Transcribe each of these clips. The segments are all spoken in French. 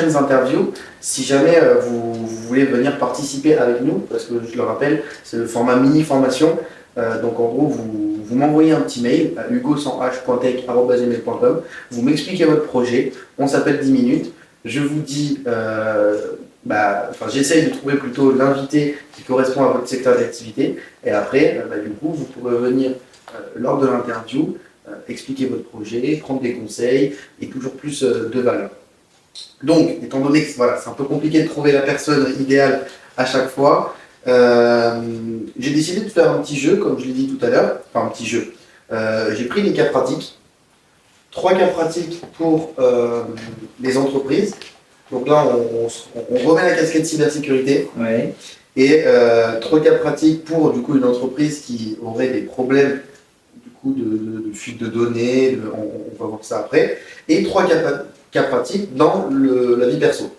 prochaines interviews. Si jamais vous voulez venir participer avec nous, parce que je le rappelle, c'est le format mini formation. Donc en gros, vous m'envoyez un petit mail à hugo100h.tech@gmail.com, vous m'expliquez votre projet, on s'appelle 10 minutes, je vous dis, j'essaye de trouver plutôt l'invité qui correspond à votre secteur d'activité, et après, du coup, vous pourrez venir lors de l'interview, expliquer votre projet, prendre des conseils et toujours plus de valeur. Donc, étant donné que voilà, c'est un peu compliqué de trouver la personne idéale à chaque fois, j'ai décidé de faire un petit jeu, comme je l'ai dit tout à l'heure, enfin un petit jeu. J'ai pris les cas pratiques, 3 cas pratiques pour les entreprises. Donc là, on remet la casquette cybersécurité. Ouais. Et 3 cas pratiques pour du coup une entreprise qui aurait des problèmes du coup de fuite de données, on va voir ça après. Et 3 cas pratiques dans la vie perso.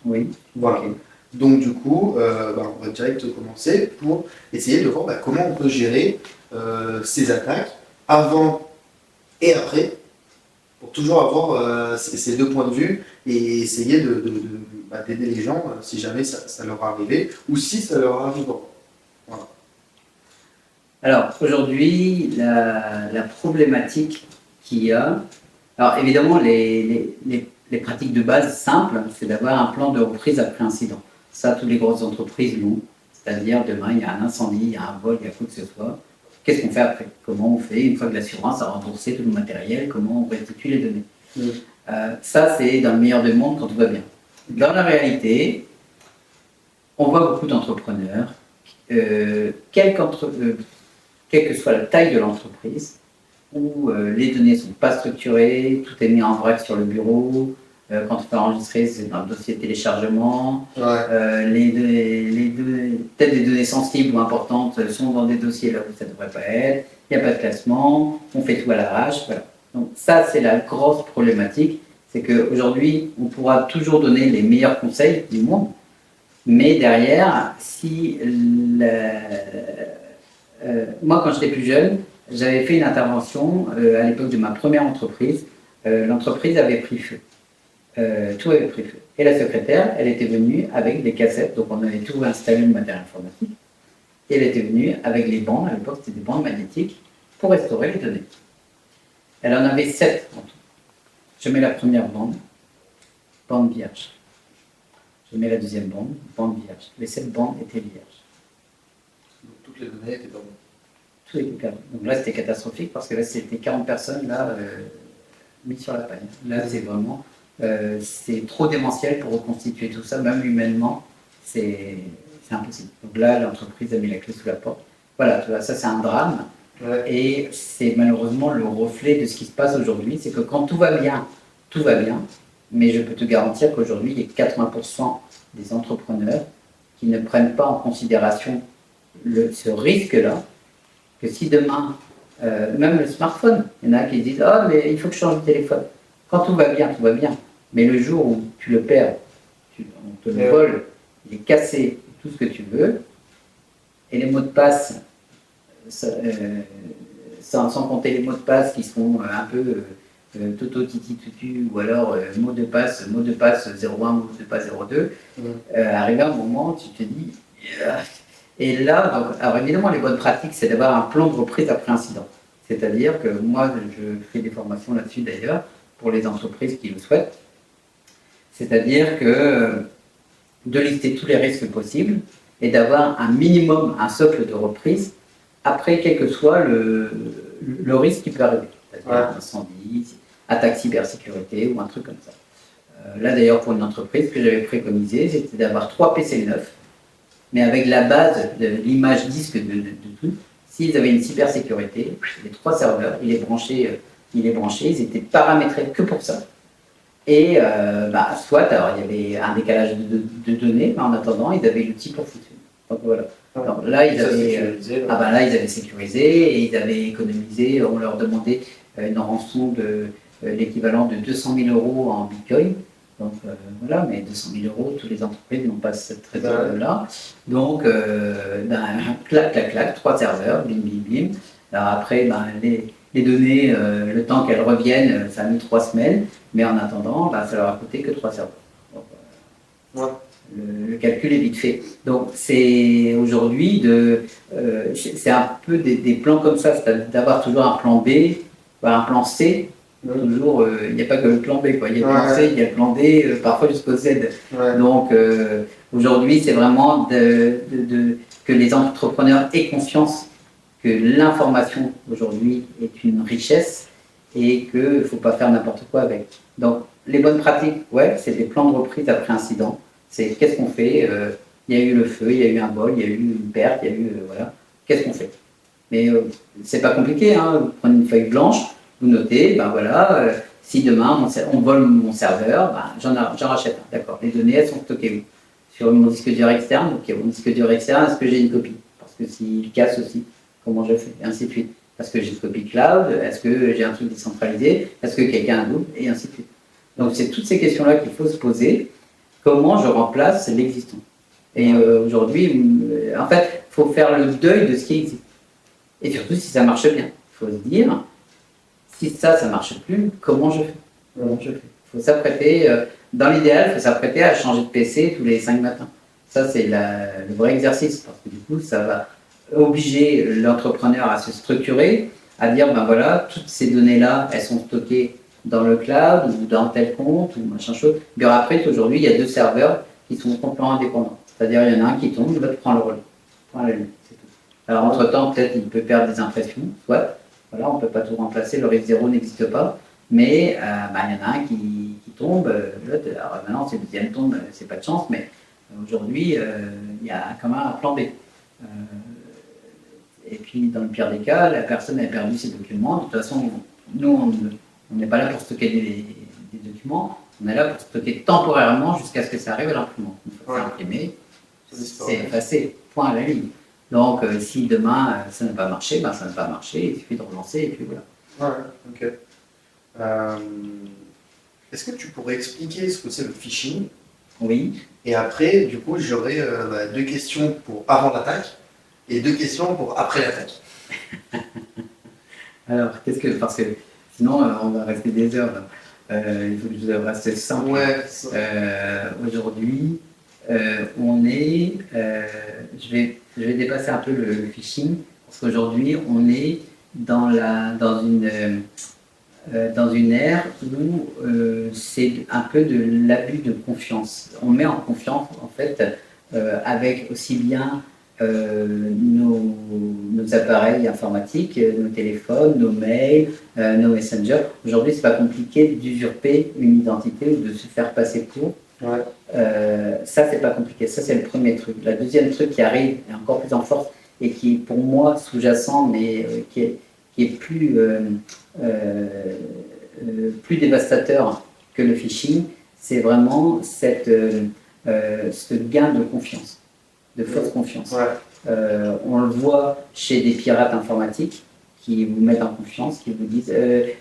Oui. Voilà. Okay. Donc du coup, on va direct commencer pour essayer de voir comment on peut gérer ces attaques avant et après, pour toujours avoir ces 2 points de vue et essayer d'aider les gens si jamais ça leur arrivait ou si ça leur arrivera. Voilà. Alors aujourd'hui, la problématique qu'il y a, alors évidemment les pratiques de base simples, c'est d'avoir un plan de reprise après incident. Ça, toutes les grosses entreprises l'ont, c'est-à-dire demain il y a un incendie, il y a un vol, il y a quoi que ce soit. Qu'est-ce qu'on fait après? Comment on fait une fois que l'assurance a remboursé tout le matériel? Comment on restitue les données? Ça, c'est dans le meilleur des mondes quand tout va bien. Dans la réalité, on voit beaucoup d'entrepreneurs, quelle que soit la taille de l'entreprise, où les données ne sont pas structurées, tout est mis en vrac sur le bureau. Quand on fait enregistrer, c'est dans le dossier de téléchargement. Ouais. Peut-être des données sensibles ou importantes sont dans des dossiers là où ça ne devrait pas être. Il n'y a pas de classement, on fait tout à l'arrache. Voilà. Donc ça, c'est la grosse problématique. C'est qu'aujourd'hui, on pourra toujours donner les meilleurs conseils du monde. Mais derrière, si moi, quand j'étais plus jeune, j'avais fait une intervention à l'époque de ma première entreprise. L'entreprise avait pris feu. Tout avait pris feu. Et la secrétaire, elle était venue avec des cassettes, donc on avait tout installé le matériel informatique. Et elle était venue avec les bandes, à l'époque c'était des bandes magnétiques, pour restaurer les données. Elle en avait 7 en tout. Je mets la première bande vierge. Je mets la deuxième bande vierge. Les 7 bandes étaient vierges. Donc toutes les données étaient pas bonnes. Tout était perdu. Donc là c'était catastrophique parce que là c'était 40 personnes là, mises sur la paille. Là c'est vraiment... c'est trop démentiel pour reconstituer tout ça, même humainement, c'est impossible. Donc là, l'entreprise a mis la clé sous la porte. Voilà, tu vois, ça c'est un drame. Ouais. Et c'est malheureusement le reflet de ce qui se passe aujourd'hui. C'est que quand tout va bien, mais je peux te garantir qu'aujourd'hui, il y a 80% des entrepreneurs qui ne prennent pas en considération ce risque-là, que si demain, même le smartphone, il y en a qui disent « Ah, mais il faut que je change de téléphone ». Quand tout va bien, mais le jour où tu le perds, on te le vole, il est cassé, tout ce que tu veux, et les mots de passe, sans compter les mots de passe qui sont un peu toto titi tutu, ou alors mot de passe 01, mot de passe 02, arrivé à un moment, tu te dis... Et là, donc, alors évidemment, les bonnes pratiques, c'est d'avoir un plan de reprise après incident. C'est-à-dire que moi, je fais des formations là-dessus d'ailleurs, pour les entreprises qui le souhaitent. C'est-à-dire que de lister tous les risques possibles et d'avoir un minimum, un socle de reprise, après quel que soit le risque qui peut arriver. C'est-à-dire incendie, attaque cybersécurité ou un truc comme ça. Là d'ailleurs pour une entreprise, ce que j'avais préconisé, c'était d'avoir 3 PC neufs, mais avec la base de l'image disque de tout. S'ils avaient une cybersécurité, les 3 serveurs, il est branché, ils étaient paramétrés que pour ça. Et soit alors, il y avait un décalage de données, mais en attendant, ils avaient l'outil pour fonctionner. Donc voilà. Alors, là, ils avaient sécurisé et ils avaient économisé. On leur demandait une rançon de l'équivalent de 200 000 € en Bitcoin. Donc voilà, mais 200 000 €, toutes les entreprises n'ont pas cette trésor-là. Donc, clac, 3 serveurs, bim, bim, bim. Alors après, les données, le temps qu'elles reviennent, ça a mis 3 semaines, mais en attendant, ça leur a coûté que 3 serveurs. Donc, Ouais. Le calcul est vite fait. Donc c'est aujourd'hui c'est un peu des plans comme ça, c'est d'avoir toujours un plan B, un plan C. Toujours, il n'y a pas que le plan B, quoi. Il y a le plan C, il y a le plan D, parfois jusqu'au Z. Donc aujourd'hui, c'est vraiment que les entrepreneurs aient conscience que l'information aujourd'hui est une richesse et qu'il ne faut pas faire n'importe quoi avec. Donc les bonnes pratiques, c'est des plans de reprise après incident. C'est qu'est-ce qu'on fait, il y a eu le feu, il y a eu un vol, il y a eu une perte, il y a eu voilà. Qu'est-ce qu'on fait? Mais c'est pas compliqué, hein. Vous prenez une feuille blanche, vous notez, si demain on vole mon serveur, j'en rachète un. D'accord. Les données, elles sont stockées où? Sur mon disque dur externe. Ok, mon disque dur externe, est-ce que j'ai une copie? Parce que s'il casse aussi, comment je fais? Et ainsi de suite. Est-ce que j'ai une copie cloud? Est-ce que j'ai un truc décentralisé? Est-ce que quelqu'un a un double? Et ainsi de suite. Donc c'est toutes ces questions-là qu'il faut se poser. Comment je remplace l'existant? Et aujourd'hui, en fait, il faut faire le deuil de ce qui existe. Et surtout si ça marche bien. Il faut se dire, si ça ne marche plus, comment je fais? Il faut s'apprêter, dans l'idéal, il faut s'apprêter à changer de PC tous les 5 matins. Ça, c'est le vrai exercice, parce que du coup, ça va obliger l'entrepreneur à se structurer, à dire, toutes ces données-là, elles sont stockées dans le cloud ou dans tel compte ou machin chose. Mais après, aujourd'hui, il y a 2 serveurs qui sont complètement indépendants. C'est-à-dire, il y en a un qui tombe, l'autre prend le relais. C'est tout. Alors, entre-temps, peut-être il peut perdre des impressions, soit. Voilà, on ne peut pas tout remplacer, le risque zéro n'existe pas. Mais il y en a un qui tombe, l'autre, alors maintenant, si le deuxième tombe, c'est pas de chance, mais aujourd'hui, il y a quand même un plan B. Et puis, dans le pire des cas, la personne a perdu ses documents. De toute façon, nous, on n'est pas là pour stocker des documents, on est là pour stocker temporairement jusqu'à ce que ça arrive à l'imprimante. Une fois que c'est imprimé, c'est effacé, point à la ligne. Donc, si demain ça n'a pas marché, ça n'a pas marché, il suffit de relancer et puis voilà. Ok. Est-ce que tu pourrais expliquer ce que c'est le phishing? Oui. Et après, du coup, j'aurais 2 questions pour avant l'attaque et 2 questions pour après l'attaque. Alors, parce que sinon, on va rester des heures. Là. Il faut que je reste simple. Aujourd'hui, on est. Je vais dépasser un peu le phishing, parce qu'aujourd'hui, on est dans une ère où c'est un peu de l'abus de confiance. On met en confiance, en fait, avec aussi bien nos appareils informatiques, nos téléphones, nos mails, nos messengers. Aujourd'hui, c'est pas compliqué d'usurper une identité ou de se faire passer pour. Ça, c'est pas compliqué. Ça, c'est le premier truc. La deuxième truc qui arrive, et encore plus en force, et qui est pour moi sous-jacent, mais qui est plus dévastateur que le phishing, c'est vraiment ce gain de confiance. De fausse confiance. On le voit chez des pirates informatiques qui vous mettent en confiance, qui vous disent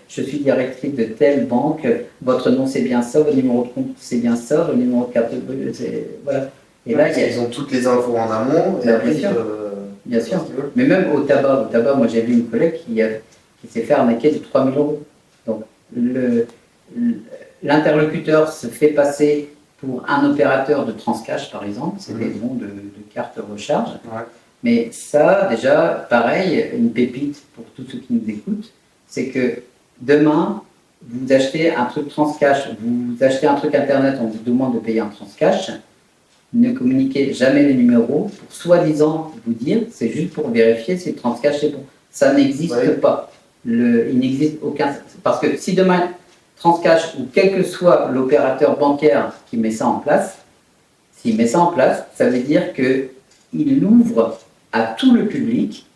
je suis directrice de telle banque, votre nom c'est bien ça, votre numéro de compte c'est bien ça, votre numéro de carte de voilà. Et là, ils ont toutes les infos en amont. Bien sûr. Mais même au tabac, moi j'ai vu une collègue qui s'est fait arnaquer de 3 000 €. Donc l'interlocuteur se fait passer pour un opérateur de transcash, par exemple, c'est des bons de carte recharge. Mais ça, déjà, pareil, une pépite pour tous ceux qui nous écoutent, c'est que demain, vous achetez un truc transcash, vous achetez un truc internet, on vous demande de payer un transcash, ne communiquez jamais les numéros pour soi-disant vous dire, c'est juste pour vérifier si le transcash est bon. Ça n'existe pas. Il n'existe aucun... Parce que si demain, transcash ou quel que soit l'opérateur bancaire qui met ça en place, s'il met ça en place, ça veut dire qu'il ouvre à tout le public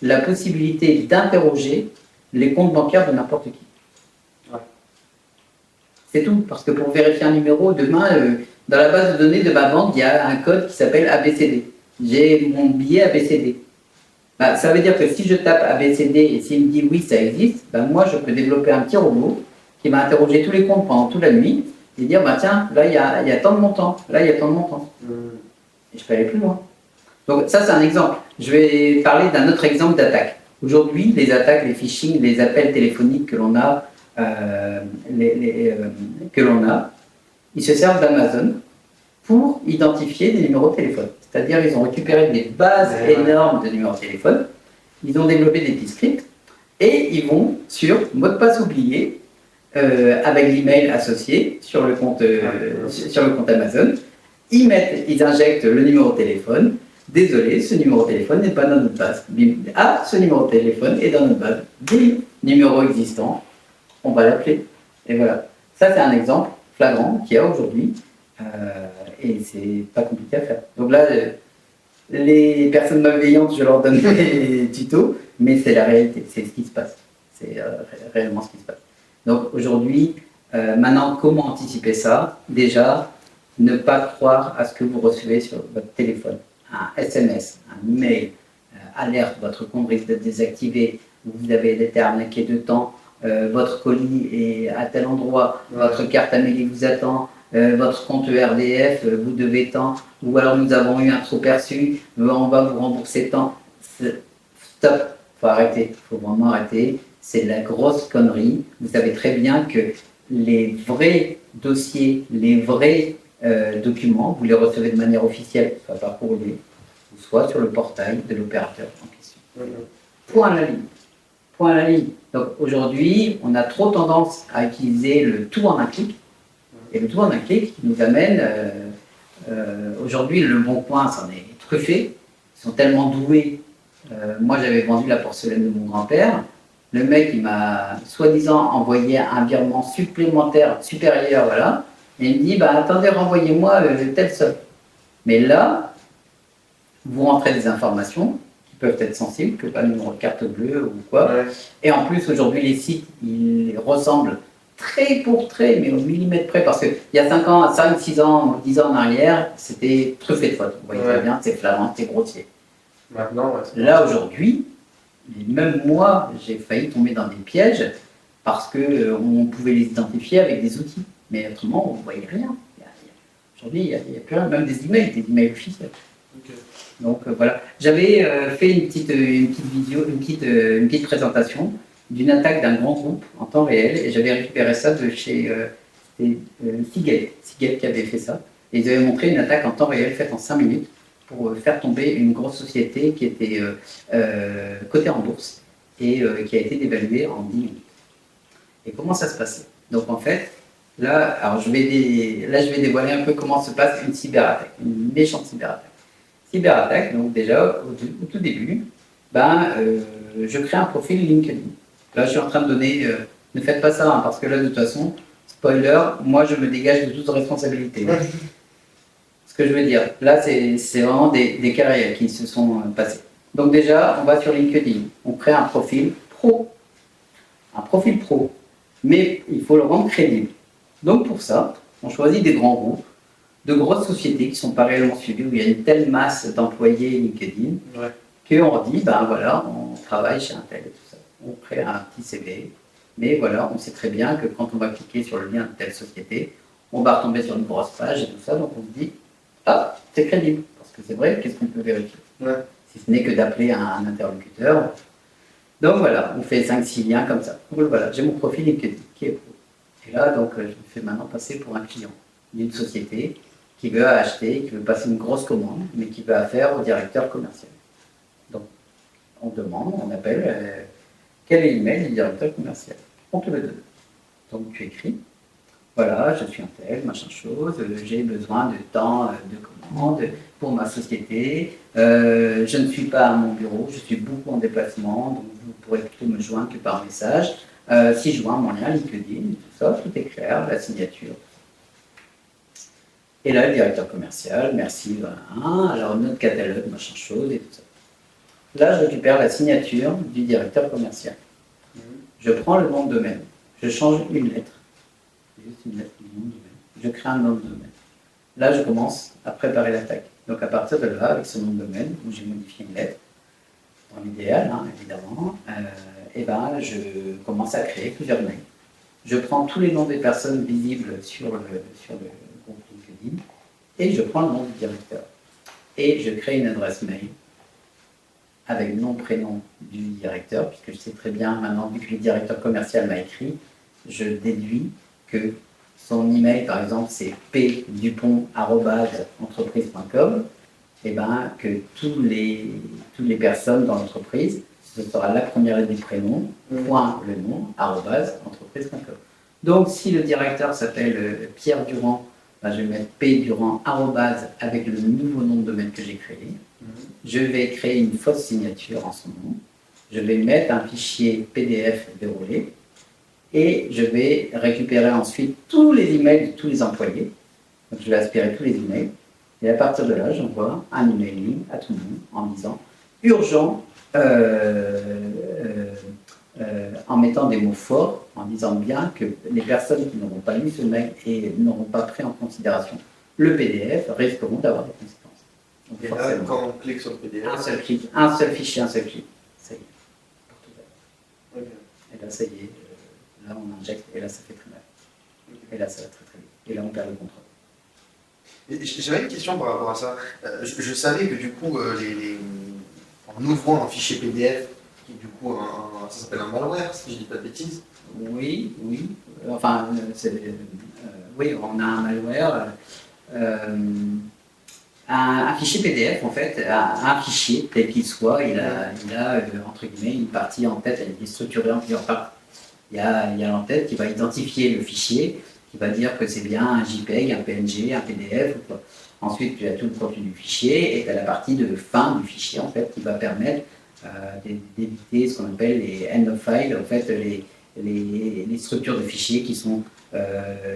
la possibilité d'interroger les comptes bancaires de n'importe qui. C'est tout, parce que pour vérifier un numéro, demain, dans la base de données de ma banque, il y a un code qui s'appelle ABCD. J'ai mon billet ABCD. Ça veut dire que si je tape ABCD et s'il me dit oui, ça existe, moi je peux développer un petit robot qui va interroger tous les comptes pendant toute la nuit et dire tiens, là il y a tant de montants, là il y a tant de montants. Et je peux aller plus loin. Donc ça c'est un exemple. Je vais parler d'un autre exemple d'attaque. Aujourd'hui, les attaques, les phishing, les appels téléphoniques que l'on a, ils se servent d'Amazon pour identifier des numéros de téléphone. C'est-à-dire ils ont récupéré des bases énormes de numéros de téléphone, ils ont développé des petits scripts, et ils vont sur mot de passe oublié, avec l'email associé sur le compte Amazon, ils injectent le numéro de téléphone. Désolé, ce numéro de téléphone n'est pas dans notre base. Bim. Ah, ce numéro de téléphone est dans notre base. Bim, numéro existant, on va l'appeler. Et voilà. Ça, c'est un exemple flagrant qu'il y a aujourd'hui. Et c'est pas compliqué à faire. Donc là, les personnes malveillantes, je leur donne des tutos, mais c'est la réalité, c'est ce qui se passe. C'est réellement ce qui se passe. Donc aujourd'hui, maintenant, comment anticiper ça? Déjà, ne pas croire à ce que vous recevez sur votre téléphone. Un SMS, un email, alerte, votre compte risque d'être désactivé, vous avez été arnaqué de temps, votre colis est à tel endroit, votre carte Amélie vous attend, votre compte ERDF, vous devez tant, ou alors nous avons eu un trop perçu, on va vous rembourser tant. Stop, faut arrêter, faut vraiment arrêter. C'est de la grosse connerie. Vous savez très bien que les vrais dossiers, les vrais documents, vous les recevez de manière officielle, soit par courrier, ou soit sur le portail de l'opérateur en question. Point à la ligne. Point à la ligne. Donc aujourd'hui, on a trop tendance à utiliser le tout en un clic. Et le tout en un clic nous amène, aujourd'hui, le Bon Coin s'en est truffé. Ils sont tellement doués. Moi, j'avais vendu la porcelaine de mon grand-père. Le mec, il m'a soi-disant envoyé un virement supplémentaire, supérieur, voilà. Et il me dit, bah, attendez, renvoyez-moi telle somme. Mais là, vous rentrez des informations qui peuvent être sensibles, que pas le numéro de carte bleue ou quoi. Ouais. Et en plus, aujourd'hui, les sites, ils ressemblent trait pour trait, mais au millimètre près, parce qu'il y a 5 ans, 5, 6 ans, 10 ans en arrière, c'était truffé de fautes. Vous voyez très bien, c'est flagrant, c'est grossier. Maintenant, là, aujourd'hui, même moi, j'ai failli tomber dans des pièges parce qu'on pouvait les identifier avec des outils. Mais autrement, on ne voyait rien. Aujourd'hui, il n'y a plus rien, même des emails officiels. Okay. Donc voilà. J'avais fait une petite vidéo, une petite présentation d'une attaque d'un grand groupe en temps réel, et j'avais récupéré ça de chez Seagate qui avait fait ça. Et ils avaient montré une attaque en temps réel faite en 5 minutes pour faire tomber une grosse société qui était cotée en bourse et qui a été dévaluée en 10 minutes. Et comment ça se passait? Donc en fait, là, alors je vais dévoiler un peu comment se passe une cyberattaque, une méchante cyberattaque. Cyberattaque, donc déjà, au tout début, je crée un profil LinkedIn. Là, je suis en train de donner, ne faites pas ça, hein, parce que là, de toute façon, spoiler, moi, je me dégage de toute responsabilité. Ce que je veux dire, là, c'est vraiment des carrières qui se sont passées. Donc déjà, on va sur LinkedIn, on crée un profil pro. Un profil pro. Mais il faut le rendre crédible. Donc pour ça, on choisit des grands groupes, de grosses sociétés qui ne sont pas réellement suivies, où il y a une telle masse d'employés LinkedIn, qu'on dit, ben voilà, on travaille chez un tel et tout ça. On crée un petit CV, mais voilà, on sait très bien que quand on va cliquer sur le lien de telle société, on va retomber sur une grosse page et tout ça, donc on se dit, ah, c'est crédible, parce que c'est vrai, qu'est-ce qu'on peut vérifier? Si ce n'est que d'appeler un interlocuteur. Donc voilà, on fait 5-6 liens comme ça. Donc voilà, j'ai mon profil LinkedIn qui est pro. Et là, donc, je me fais maintenant passer pour un client d'une société qui veut acheter, qui veut passer une grosse commande, mais qui veut affaire au directeur commercial. Donc, on demande, on appelle, quel est l'email du directeur commercial? On te le donne. Donc, tu écris, voilà, je suis un tel, machin chose, j'ai besoin de temps de commande pour ma société, je ne suis pas à mon bureau, je suis beaucoup en déplacement, donc vous pourrez plutôt me joindre que par message. Si je joins mon lien LinkedIn, tout ça, tout est clair, la signature. Et là, le directeur commercial, merci, voilà, alors notre catalogue, machin chose et tout ça. Là, je récupère la signature du directeur commercial. Je prends le nom de domaine, je change une lettre. Juste une lettre du nom de domaine. Je crée un nom de domaine. Là, je commence à préparer l'attaque. Donc à partir de là, avec ce nom de domaine, où j'ai modifié une lettre, dans l'idéal, hein, évidemment, je commence à créer plusieurs mails. Je prends tous les noms des personnes visibles sur le groupe LinkedIn et je prends le nom du directeur. Et je crée une adresse mail avec le nom, prénom du directeur, puisque je sais très bien maintenant, vu que le directeur commercial m'a écrit, je déduis que son email, par exemple, c'est pdupont@entreprise.com, et ben que toutes les personnes dans l'entreprise, ce sera la première lettre du prénom, point le nom, @entreprise.com. Donc, si le directeur s'appelle Pierre Durand, ben, je vais mettre P Durand avec le nouveau nom de domaine que j'ai créé. Je vais créer une fausse signature en son nom. Je vais mettre un fichier PDF déroulé et je vais récupérer ensuite tous les emails de tous les employés. Donc, je vais aspirer tous les emails. Et à partir de là, j'envoie un emailing à tout le monde en disant urgent, en mettant des mots forts, en disant bien que les personnes qui n'auront pas lu ce mail et n'auront pas pris en considération le PDF risqueront d'avoir des conséquences. Donc, et là, quand on clique sur le PDF, un seul clic, un seul fichier, un seul clic. Ça y est, porte ouverte. okay. Et là, ça y est, là on injecte et là ça fait très mal. Et là ça va très très vite. Et là on perd le contrôle. J'avais une question par rapport à ça. Je savais que du coup, en ouvrant un fichier PDF, qui du coup, ça s'appelle un malware, si je dis pas de bêtises. Oui. Enfin, oui, on a un malware. Un fichier PDF, en fait, un fichier, tel qu'il soit, il a entre guillemets, une partie en tête, elle est structurée en plusieurs parties. Il y a l'entête qui va identifier le fichier, qui va dire que c'est bien un JPEG, un PNG, un PDF ou quoi. Ensuite, tu as tout le contenu du fichier et tu as la partie de fin du fichier en fait qui va permettre d'éviter ce qu'on appelle les end of file, en fait les structures de fichiers qui sont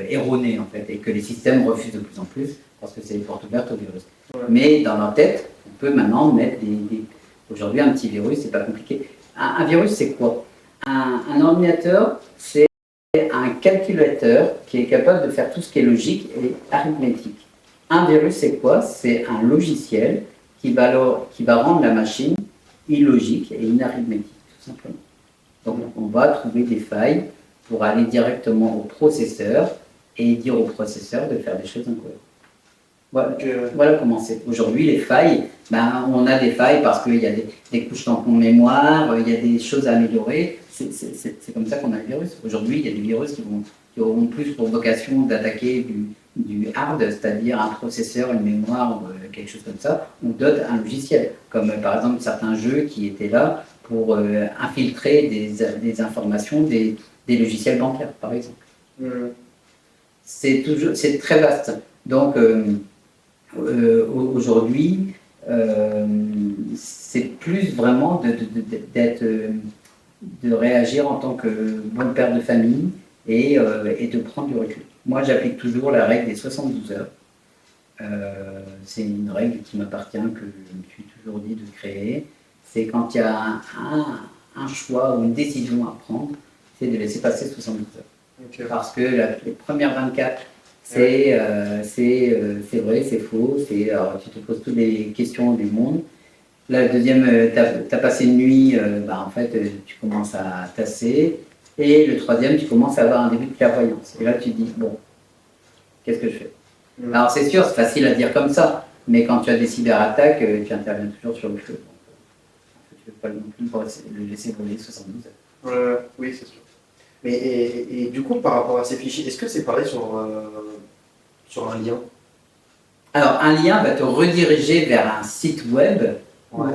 erronées en fait et que les systèmes refusent de plus en plus parce que c'est les portes ouvertes au virus. Ouais. Mais dans l'entête, on peut maintenant mettre aujourd'hui un petit virus, c'est pas compliqué. Un virus, c'est quoi? Un ordinateur, c'est un calculateur qui est capable de faire tout ce qui est logique et arithmétique. Un virus, c'est quoi? C'est un logiciel qui va rendre la machine illogique et inarithmétique, tout simplement. Donc, on va trouver des failles pour aller directement au processeur et dire au processeur de faire des choses incohérentes. Voilà comment c'est. Aujourd'hui, les failles, on a des failles parce qu'il y a des couches tampons mémoire, il y a des choses à améliorer. C'est comme ça qu'on a les virus. Aujourd'hui, il y a des virus qui auront plus pour vocation d'attaquer du hard, c'est-à-dire un processeur, une mémoire, quelque chose comme ça, ou d'autres, un logiciel. Comme par exemple certains jeux qui étaient là pour infiltrer des informations des logiciels bancaires, par exemple. C'est très vaste. Donc, aujourd'hui, c'est plus vraiment de réagir en tant que bon père de famille et de prendre du recul. Moi, j'applique toujours la règle des 72 heures. C'est une règle qui m'appartient, que je me suis toujours dit de créer. C'est quand il y a un choix ou une décision à prendre, c'est de laisser passer 72 heures. Okay. Parce que les premières 24, c'est vrai, c'est faux, tu te poses toutes les questions du monde. La deuxième, tu as passé une nuit, en fait, tu commences à tasser. Et le troisième, tu commences à avoir un début de clairvoyance. Et là, tu te dis, bon, qu'est-ce que je fais? Alors, c'est sûr, c'est facile à dire comme ça, mais quand tu as des cyberattaques, tu interviens toujours sur le feu. Donc, tu ne peux pas non plus le laisser brûler 72 heures. Oui, c'est sûr. Mais, et du coup, par rapport à ces fichiers, est-ce que c'est pareil sur un lien? Alors, un lien va te rediriger vers un site web. Ouais.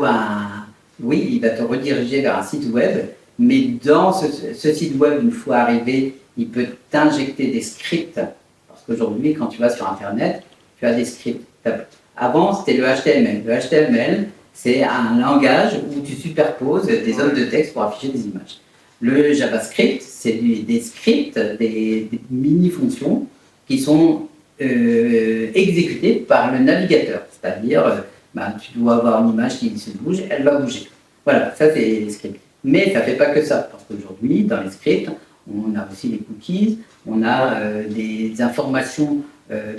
Oui, il va te rediriger vers un site web, mais dans ce site web, une fois arrivé, il peut t'injecter des scripts. Parce qu'aujourd'hui, quand tu vas sur Internet, tu as des scripts. Avant, c'était le HTML. Le HTML, c'est un langage où tu superposes des zones de texte pour afficher des images. Le JavaScript, c'est des scripts, des mini-fonctions qui sont exécutées par le navigateur. C'est-à-dire, tu dois avoir une image qui se bouge, elle va bouger. Voilà, ça c'est les scripts. Mais ça ne fait pas que ça, parce qu'aujourd'hui, dans les scripts, on a aussi les cookies, on a des informations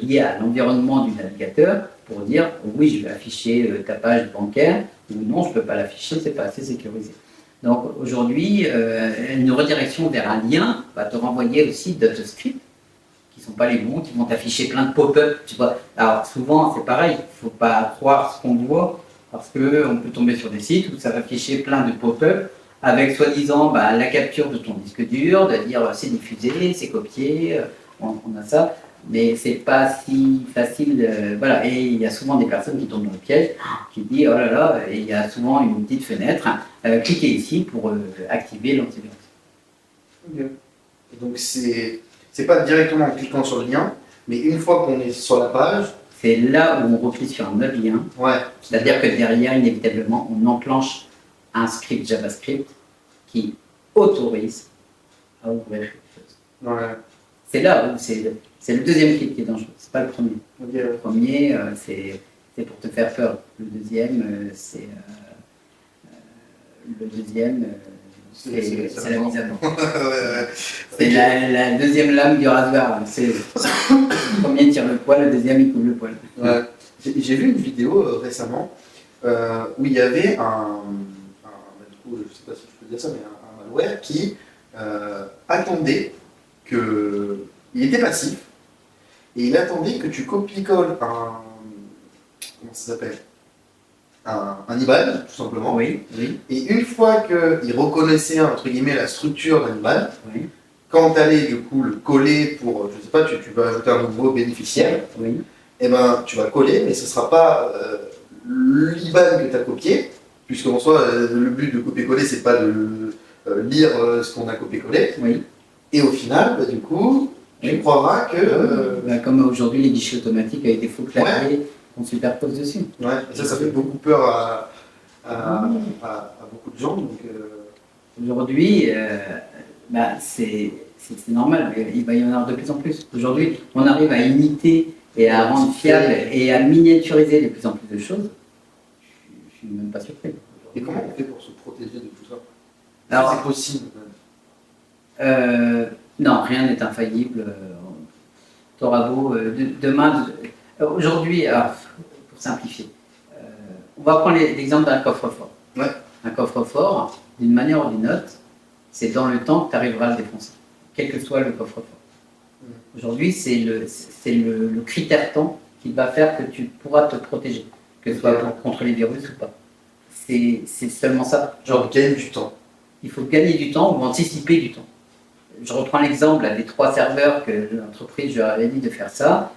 liées à l'environnement du navigateur pour dire oui, je vais afficher ta page bancaire, ou non, je ne peux pas l'afficher, c'est pas assez sécurisé. Donc aujourd'hui, une redirection vers un lien va te renvoyer aussi d'autres scripts qui ne sont pas les bons, qui vont t'afficher plein de pop-up, tu vois. Alors souvent, c'est pareil, il ne faut pas croire ce qu'on voit, parce qu'on peut tomber sur des sites où ça va afficher plein de pop-up avec soi-disant la capture de ton disque dur, de dire c'est diffusé, c'est copié, on a ça, mais c'est pas si facile. Voilà, et il y a souvent des personnes qui tombent dans le piège, qui disent oh là là, et il y a souvent une petite fenêtre, cliquez ici pour activer l'antivirus. Okay. Et donc c'est pas directement en cliquant sur le lien, mais une fois qu'on est sur la page. C'est là où on replie sur un autre lien. Ouais. C'est-à-dire que derrière, inévitablement, on enclenche un script JavaScript qui autorise à ouvrir quelque chose. Ouais. C'est là où c'est le deuxième clic qui est dangereux, c'est pas le premier. Okay. Le premier, c'est pour te faire peur. Le deuxième, c'est la mise à mort. C'est la deuxième lame du rasoir. C'est le premier tire le poil, le deuxième il coupe le poil. Ouais. J'ai vu une vidéo récemment où il y avait du coup, je sais pas si je peux dire ça, mais un malware qui attendait que. Il était passif et il attendait que tu copies-colles comment ça s'appelle, un IBAN, tout simplement. Oui. Et une fois qu'il reconnaissait, entre guillemets, la structure d'un IBAN, Oui. quand tu allais du coup le coller pour, je sais pas, tu vas ajouter un nouveau bénéficiaire, Oui. et ben tu vas coller, mais ce ne sera pas l'IBAN que tu as copié, puisqu'en soi, le but de copier-coller, c'est pas de lire ce qu'on a copié-collé. Oui. Et au final, du coup, tu croiras que. Comme aujourd'hui, les guichets automatiques avec des faux claviers qu'on superpose dessus. Ouais, ça fait beaucoup peur à beaucoup de gens. Donc, aujourd'hui, c'est normal, il va y en avoir de plus en plus. Aujourd'hui, on arrive à imiter et à rendre fiable et à miniaturiser de plus en plus de choses. Je suis même pas surpris. Et comment on fait pour se protéger de tout ça? Alors, c'est possible. Non, rien n'est infaillible. T'auras beau demain. Aujourd'hui, pour simplifier, on va prendre l'exemple d'un coffre-fort. Ouais. Un coffre-fort, d'une manière ou d'une autre, c'est dans le temps que tu arriveras à le défoncer, quel que soit le coffre-fort. Aujourd'hui, c'est le critère temps qui va faire que tu pourras te protéger, que ce soit contre les virus ou pas. C'est seulement ça. Genre gagner du temps. Il faut gagner du temps ou anticiper du temps. Je reprends l'exemple des 3 serveurs que l'entreprise, je leur avais dit de faire ça.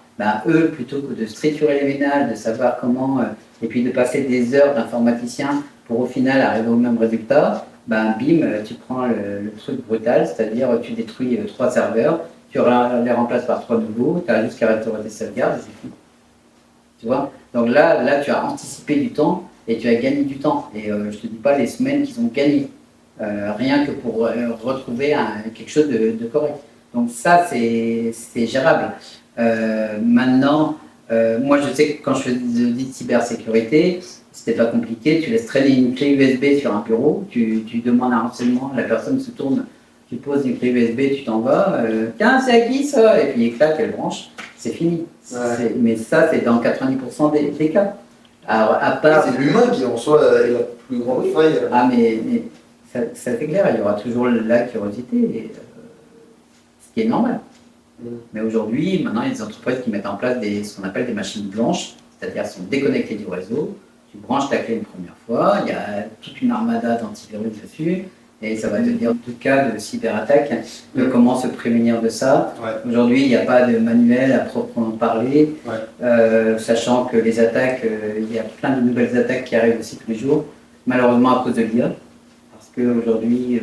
Eux, plutôt que de stricturer les ménages, de savoir comment, et puis de passer des heures d'informaticien pour au final arriver au même résultat, bim, tu prends le truc brutal, c'est-à-dire tu détruis 3 serveurs, tu les remplaces par 3 nouveaux, tu as jusqu'à restaurer tes sauvegardes et c'est fini. Tu vois? Donc là, tu as anticipé du temps et tu as gagné du temps. Et je ne te dis pas les semaines qu'ils ont gagnées. Rien que pour retrouver quelque chose de correct. Donc ça, c'est gérable. Maintenant, moi je sais que quand je fais des audits de cybersécurité, c'était pas compliqué, tu laisses traîner une clé USB sur un bureau, tu demandes un renseignement, la personne se tourne, tu poses une clé USB, tu t'en vas, tiens c'est à qui ça? Et puis il éclate, elle branche, c'est fini. Ouais. Mais ça, c'est dans 90% des cas. Alors, à part... C'est l'humain qui en soi est la plus grande faille. Ah mais ça c'est clair, il y aura toujours la curiosité, ce qui est normal. Mais aujourd'hui, maintenant, il y a des entreprises qui mettent en place ce qu'on appelle des machines blanches, c'est-à-dire qu'elles sont déconnectées du réseau, tu branches ta clé une première fois, il y a toute une armada d'antivirus dessus, et ça va te dire en tout cas de cyberattaque, de comment se prémunir de ça. Ouais. Aujourd'hui, il n'y a pas de manuel à proprement parler, sachant que les attaques, il y a plein de nouvelles attaques qui arrivent aussi tous les jours, malheureusement à cause de l'IA. Parce qu'aujourd'hui,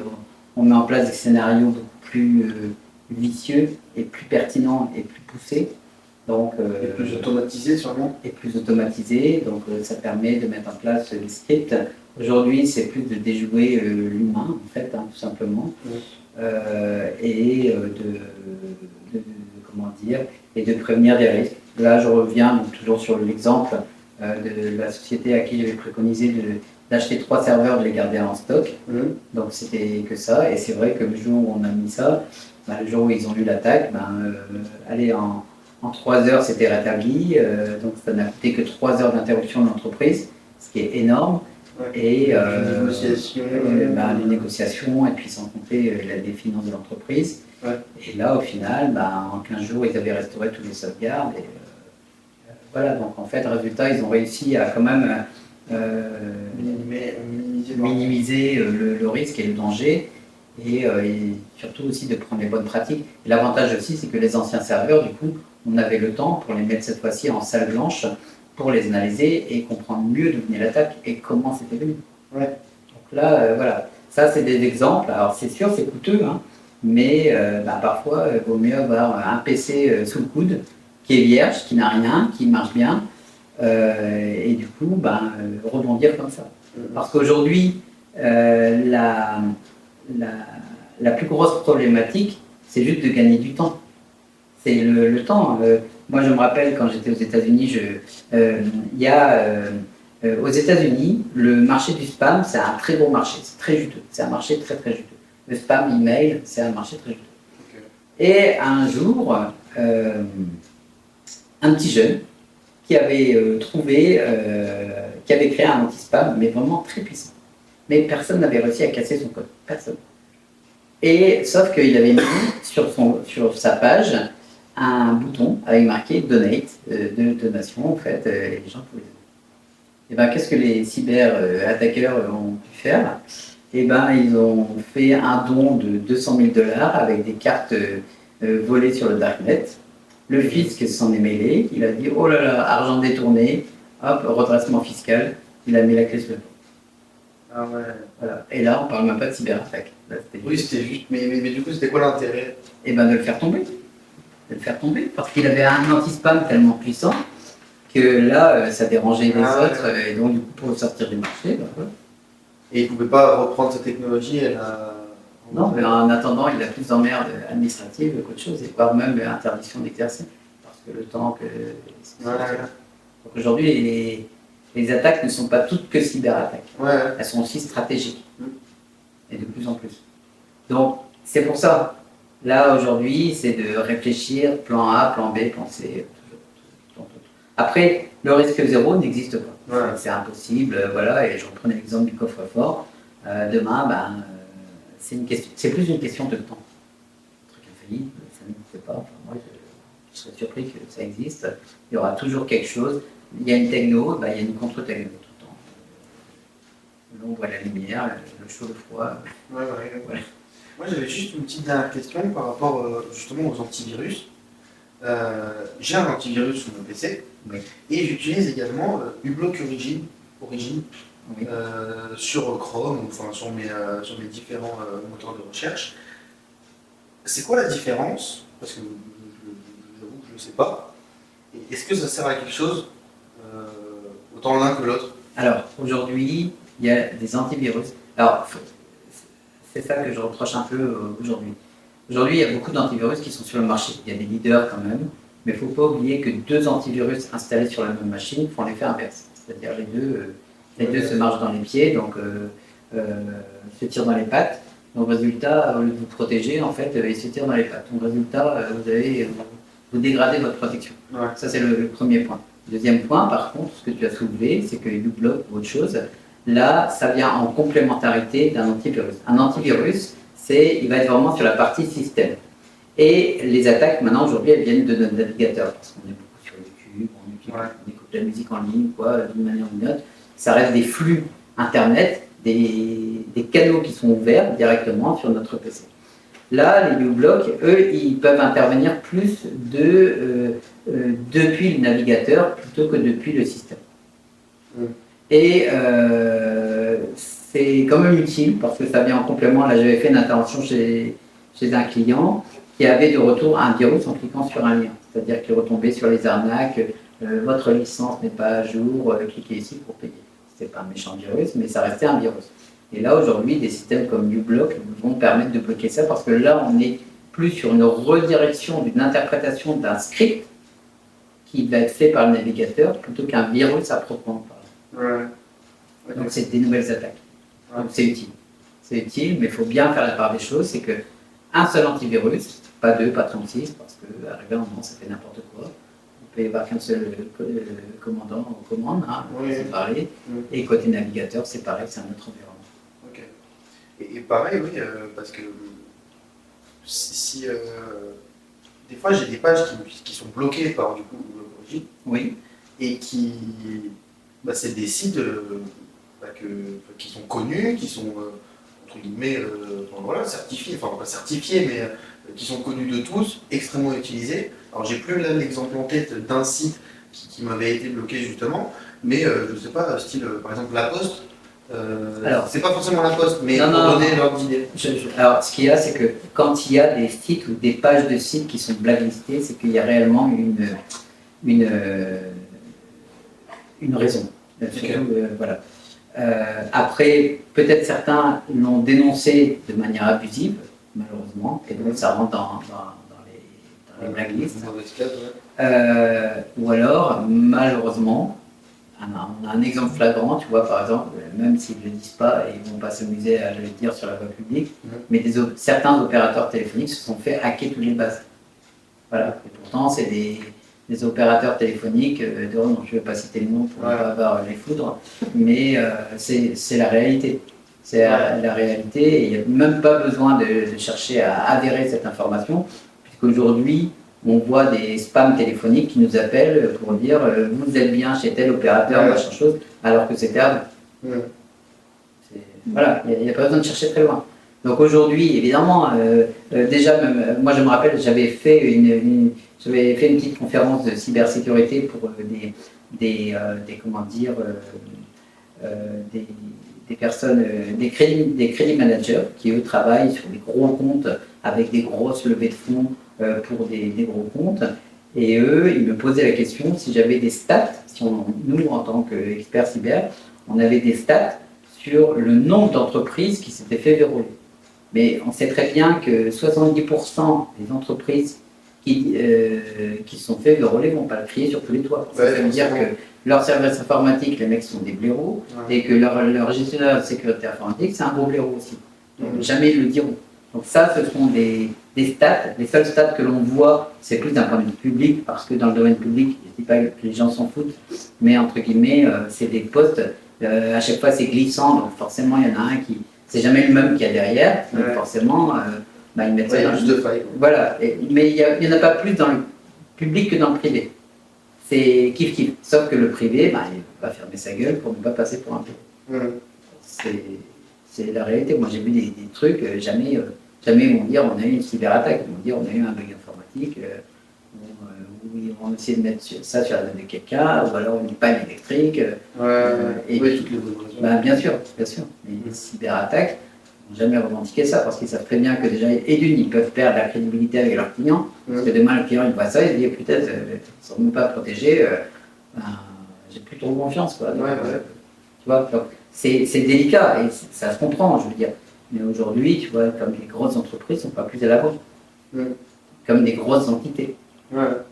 on met en place des scénarios beaucoup plus vicieux et plus pertinents et plus poussés. Donc, et plus automatisé sûrement. Et plus automatisé, donc ça permet de mettre en place des scripts. Aujourd'hui, c'est plus de déjouer l'humain, en fait, tout simplement. Et comment dire, et de prévenir des risques. Là, je reviens donc, toujours sur l'exemple de la société à qui j'avais préconisé d'acheter 3 serveurs, de les garder en stock. Donc c'était que ça, et c'est vrai que le jour où on a mis ça, le jour où ils ont eu l'attaque, allez, en 3 heures c'était rétabli, donc ça n'a coûté que 3 heures d'interruption de l'entreprise, ce qui est énorme. Et les négociations, et puis sans compter les finances de l'entreprise. Et là, au final, en 15 jours, ils avaient restauré toutes les sauvegardes. Et, voilà, donc en fait, résultat, ils ont réussi à quand même minimiser le risque et le danger. et surtout aussi de prendre les bonnes pratiques. Et l'avantage aussi, c'est que les anciens serveurs, du coup, on avait le temps pour les mettre cette fois-ci en salle blanche pour les analyser et comprendre mieux d'où venait l'attaque et comment c'était venu. Ouais. Donc là, voilà, ça c'est des exemples. Alors c'est sûr, c'est coûteux, hein, mais parfois il vaut mieux avoir un PC sous le coude qui est vierge, qui n'a rien, qui marche bien, et du coup rebondir comme ça. Parce qu'aujourd'hui, la plus grosse problématique, c'est juste de gagner du temps. C'est le temps. Moi, je me rappelle quand j'étais aux États-Unis, aux États-Unis, le marché du spam, c'est un très gros marché, c'est très juteux. C'est un marché très très juteux. Le spam email, c'est un marché très juteux. Okay. Et un jour, un petit jeune qui avait qui avait créé un anti-spam, mais vraiment très puissant. Mais personne n'avait réussi à casser son code. Personne. Et sauf qu'il avait mis sur sa page un bouton avec marqué Donate, de donation en fait, et les gens pouvaient. Et qu'est-ce que les cyber-attaqueurs ont pu faire? Ils ont fait un don de 200 000 $ avec des cartes volées sur le darknet. Le fisc s'en est mêlé, il a dit oh là là, argent détourné, hop, redressement fiscal, il a mis la clé sur le dos. Ah ouais. Voilà. Et là, on parle même pas de cyberattaque. Oui, c'était juste, mais du coup, c'était quoi l'intérêt? De le faire tomber. De le faire tomber, parce qu'il avait un anti-spam tellement puissant que là, ça dérangeait les autres, et donc du coup, pour sortir du marché, voilà. Et il ne pouvait pas reprendre sa technologie Non, mais en attendant, il a plus d'emmerdes administratives qu'autre chose, et voire même interdiction d'exercer, parce que le temps que... Donc aujourd'hui, les attaques ne sont pas toutes que cyberattaques. Elles sont aussi stratégiques, et de plus en plus. Donc, c'est pour ça, là, aujourd'hui, c'est de réfléchir plan A, plan B, plan C. Après, le risque zéro n'existe pas. C'est impossible, voilà, et je reprenais l'exemple du coffre-fort. Demain, c'est plus une question de temps. Le truc infaillible, ça n'existe pas. Enfin, moi, je serais surpris que ça existe. Il y aura toujours quelque chose. Il y a une techno, il y a une contre-techno tout le temps. L'ombre et la lumière, le chaud, le froid. Voilà. Moi, j'avais juste une petite dernière question par rapport justement aux antivirus. J'ai un antivirus sur mon PC et j'utilise également uBlock Origin sur Chrome, enfin sur mes différents moteurs de recherche. C'est quoi la différence? Parce que j'avoue que je ne sais pas. Est-ce que ça sert à quelque chose autant l'un que l'autre? Alors aujourd'hui, il y a des antivirus. Alors c'est ça que je reproche un peu aujourd'hui. Aujourd'hui, il y a beaucoup d'antivirus qui sont sur le marché. Il y a des leaders quand même, mais il ne faut pas oublier que deux antivirus installés sur la même machine font l'effet inverse. C'est-à-dire les deux se marchent dans les pieds, donc se tirent dans les pattes. Donc résultat, au lieu de vous protéger, en fait, ils se tirent dans les pattes. Donc résultat, vous dégradez votre protection. Ça, c'est le premier point. Deuxième point, par contre, ce que tu as soulevé, c'est que uBlock ou autre chose, là, ça vient en complémentarité d'un antivirus. Un antivirus, il va être vraiment sur la partie système. Et les attaques, maintenant, aujourd'hui, elles viennent de notre navigateur, parce qu'on est beaucoup sur YouTube, on écoute de la musique en ligne, d'une manière ou d'une autre. Ça reste des flux Internet, des canaux qui sont ouverts directement sur notre PC. Là, les uBlock, eux, ils peuvent intervenir plus depuis le navigateur plutôt que depuis le système. Et c'est quand même utile parce que ça vient en complément. Là, j'avais fait une intervention chez un client qui avait de retour un virus en cliquant sur un lien. C'est-à-dire qu'il retombait sur les arnaques, votre licence n'est pas à jour, cliquez ici pour payer. C'était pas un méchant virus, mais ça restait un virus. Et là, aujourd'hui, des systèmes comme uBlock vont permettre de bloquer ça parce que là, on n'est plus sur une redirection d'une interprétation d'un script qui va être fait par le navigateur plutôt qu'un virus à proprement parler. Donc, c'est des nouvelles attaques. Donc, c'est utile. C'est utile, mais il faut bien faire la part des choses. C'est qu'un seul antivirus, pas deux, pas 36, parce qu'arriver à un moment, ça fait n'importe quoi. Il peut y avoir qu'un seul commandant ou commande, c'est pareil. Et côté navigateur, c'est pareil, c'est un autre environnement. Et pareil, oui, parce que si des fois j'ai des pages qui sont bloquées par du coup l'origine, et qui c'est des sites qui sont connus, qui sont entre guillemets, voilà, certifiés, enfin pas certifiés, mais qui sont connus de tous, extrêmement utilisés. Alors j'ai plus là l'exemple en tête d'un site qui m'avait été bloqué justement, mais je sais pas, style par exemple La Poste. Alors, c'est pas forcément La Poste, mais non, pour non, donner non. l'ordre d'idée. Alors, ce qu'il y a, c'est que quand il y a des sites ou des pages de sites qui sont blacklistées, c'est qu'il y a réellement une, une raison. Okay. Voilà. Après, peut-être certains l'ont dénoncé de manière abusive, malheureusement, et donc ça rentre dans les blacklists. Ou alors, malheureusement, on a un exemple flagrant, tu vois, par exemple, même s'ils ne le disent pas et ils ne vont pas s'amuser à le dire sur la voie publique, mais certains opérateurs téléphoniques se sont fait hacker toutes les bases. Voilà. Et pourtant, c'est des opérateurs téléphoniques, dont je ne vais pas citer le nom pour ne pas avoir les foudres, mais c'est la réalité. C'est la réalité et il n'y a même pas besoin de chercher à avérer cette information, puisqu'aujourd'hui, on voit des spams téléphoniques qui nous appellent pour dire vous êtes bien chez tel opérateur, machin chose, alors que c'est terme. Voilà, il n'y a pas besoin de chercher très loin. Donc aujourd'hui, évidemment, déjà, même, moi je me rappelle, j'avais fait une petite conférence de cybersécurité pour des personnes, des crédit managers qui eux travaillent sur des gros comptes avec des grosses levées de fonds pour des gros comptes. Et eux, ils me posaient la question si j'avais des stats, nous en tant qu'experts cyber, on avait des stats sur le nombre d'entreprises qui s'étaient fait verrouiller. Mais on sait très bien que 70% des entreprises qui se sont fait verrouiller ne vont pas le crier sur tous les toits. Ça veut dire que leur service informatique, les mecs sont des blaireaux, et que leur gestionnaire de sécurité informatique, c'est un gros blaireau aussi. Donc jamais ils le diront. Donc ça, ce sont des stats. Les seuls stats que l'on voit, c'est plus d'un point de vue public, parce que dans le domaine public, je ne dis pas que les gens s'en foutent, mais entre guillemets, c'est des postes. À chaque fois, c'est glissant, donc forcément, il y en a un qui... C'est jamais le même qu'il y a derrière, donc forcément, ils mettent ça dans juste de faille. Voilà, mais il n'y en a pas plus dans le public que dans le privé. C'est kiff-kiff. Sauf que le privé, il va fermer sa gueule pour ne pas passer pour un peu. C'est la réalité. Moi, j'ai vu des trucs, jamais ils vont dire on a eu une cyberattaque, ils vont dire on a eu un bug informatique, où ils vont essayer de mettre ça sur la tête de quelqu'un, ou alors une panne électrique. Oui, toutes les autres. Bien sûr. Les cyberattaques n'ont jamais revendiqué ça, parce qu'ils savent très bien que déjà, et d'une, ils peuvent perdre la crédibilité avec leurs clients, parce que demain, le client, il voit ça, il se dit peut-être, ils ne sont même pas protégés, j'ai plus trop confiance. Quoi. Donc, tu vois, c'est délicat, et ça se comprend, je veux dire. Mais aujourd'hui, tu vois, comme les grosses entreprises ne sont pas plus à l'avant, comme des grosses entités. Voilà.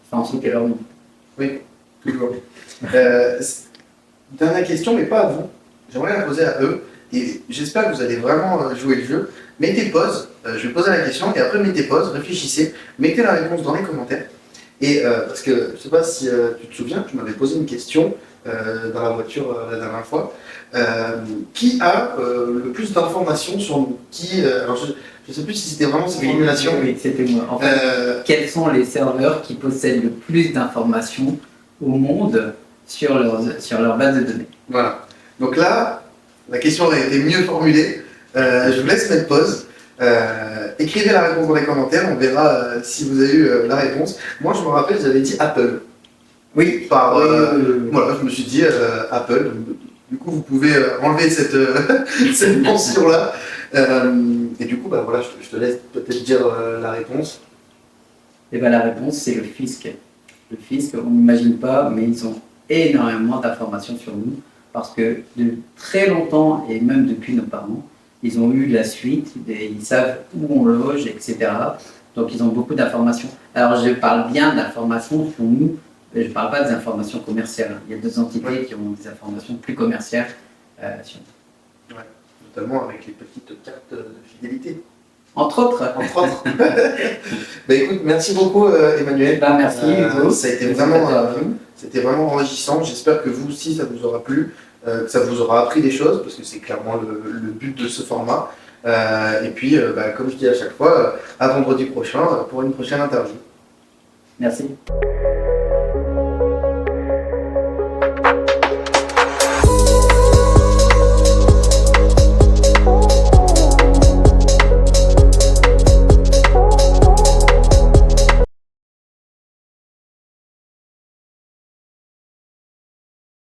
Ça en citer leur nom. Oui, toujours. Dernière question, mais pas à vous. J'aimerais la poser à eux. Et j'espère que vous allez vraiment jouer le jeu. Mettez pause, je vais poser la question, et après mettez pause, réfléchissez, mettez la réponse dans les commentaires. Et parce que je ne sais pas si tu te souviens, tu m'avais posé une question dans la voiture la dernière fois. Qui a le plus d'informations sur nous? Alors je ne sais plus si c'était vraiment cette formulation. Oui, c'était moi. En fait, quels sont les serveurs qui possèdent le plus d'informations au monde sur leur base de données? Voilà. Donc là, la question aurait été mieux formulée. Je vous laisse mettre pause. Écrivez la réponse dans les commentaires, on verra si vous avez eu la réponse. Moi, je me rappelle, j'avais dit Apple. Oui. Voilà, je me suis dit Apple. Du coup, vous pouvez enlever cette mention-là. Et du coup, voilà, je te laisse peut-être dire la réponse. Et la réponse, c'est le fisc. Le fisc, on n'imagine pas, mais ils ont énormément d'informations sur nous, parce que de très longtemps, et même depuis nos parents, ils ont eu la suite, ils savent où on loge, etc. Donc ils ont beaucoup d'informations. Alors je parle bien d'informations sur nous, je ne parle pas des informations commerciales. Il y a deux entités qui ont des informations plus commerciales sur nous. Notamment avec les petites cartes de fidélité. Entre autres. Écoute, merci beaucoup Emmanuel. Merci Hugo. Ça a été vraiment enrichissant. J'espère que vous aussi ça vous aura plu, que ça vous aura appris des choses, parce que c'est clairement le but de ce format. Et puis, comme je dis à chaque fois, à vendredi prochain pour une prochaine interview. Merci.